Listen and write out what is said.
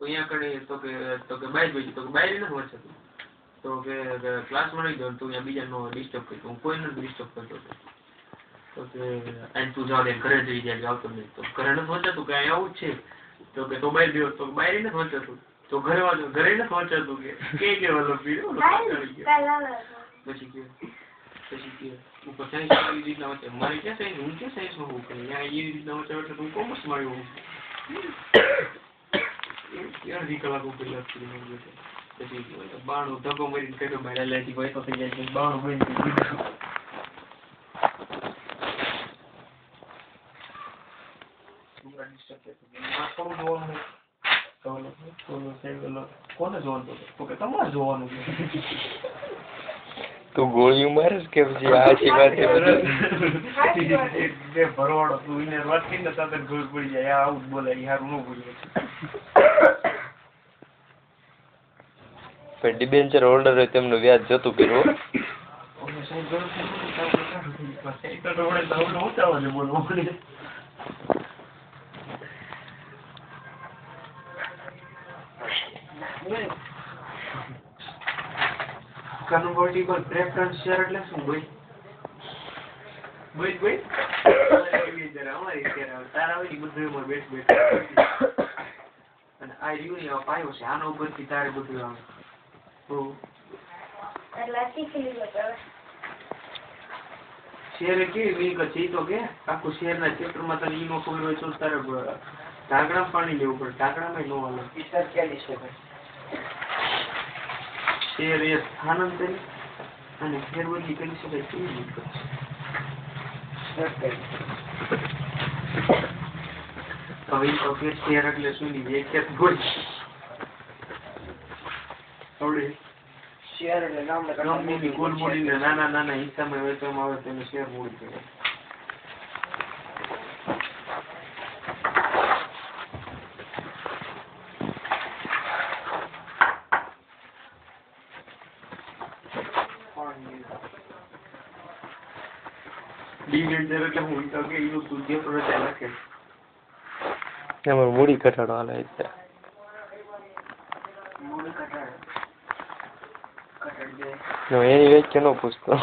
તો અહીંયા કણે તો કે બાય ભેજી તો કે બાય નથી વચતું તો કે ક્લાસમાં રહી ગયો તો અહીંયા બીજાનો ડિસ્ટર્બ કરતો હું કોઈને ડિસ્ટર્બ કરતો હતો તો કે અહીં તું જાવ ઘરે જઈ જાય આવતો નહીં તો ઘરે નથી વચતું કે અહીં આવું જ છે તો કે તો બાય ગયો તો બાય નથી વચતું તો ઘરે નથી વચતું કે લેવલ પીડ્યો પછી કે ઉપર સાયન્સ આવી રીતના વચ્ચે મારી ક્યાં સાયન્સ હું ક્યાં સાયન્સમાં હોઉં કે અહીંયા એવી રીતના વચ્ચે એટલે હું કોમર્સમાં આવ્યો હું અડધી કલાક ઉપર લખી પછી બાણું ધક્કો મારીને કર્યો મારે લાગી ભાઈ તો થઈ જાય છે બાણું ભાઈ કોને જોવાનું તો કે તમારે જોવાનું તું ગોળીઓ મારે કે પછી આછી વાત બે ભરવાડો તું એને વાત કરીને તરત ગોળ પડી જાય આવું જ બોલે યાર ન બોલ્યો પણ ડિબેન્ચર હોલ્ડર હોય તેમનું વ્યાજ જતું કર્યું કન્વર્ટિબલ પ્રેફરન્સ શેર એટલે શું ભાઈ ભાઈ તારા હોય બધું બેઠ અને આ યુ પાયો છે આનો ઉપરથી તારે બધું આવે શેર કેવી મિલકત છે તો કે આખું શેરના ચેપ્ટરમાં તને ઈ નો ખબર હોય તો તારે ઢાંકણામાં પાણી લેવું પડે ઢાંકણામાં નો હાલે વિચાર ક્યાં છે શેર એ સ્થાનાંતરિત અને ફેરબદલી કરી શકાય કેવી મિલકત છે હવે તો કે શેર એટલે શું ની વ્યાખ્યા ગોળી આવડે શેર એટલે નામની કુલ મૂડીને નાના નાના હિસ્સામાં વહેંચવામાં આવે તેને શેર મૂડી કહેવાય ડિવિડન્ડ એટલે હું તો કે ઈ તું જે પ્રમાણે લખે એમાં મૂડી ઘટાડો હાલે છે મૂડી ઘટાડે એની વ્યાખ્યા નો પૂછતો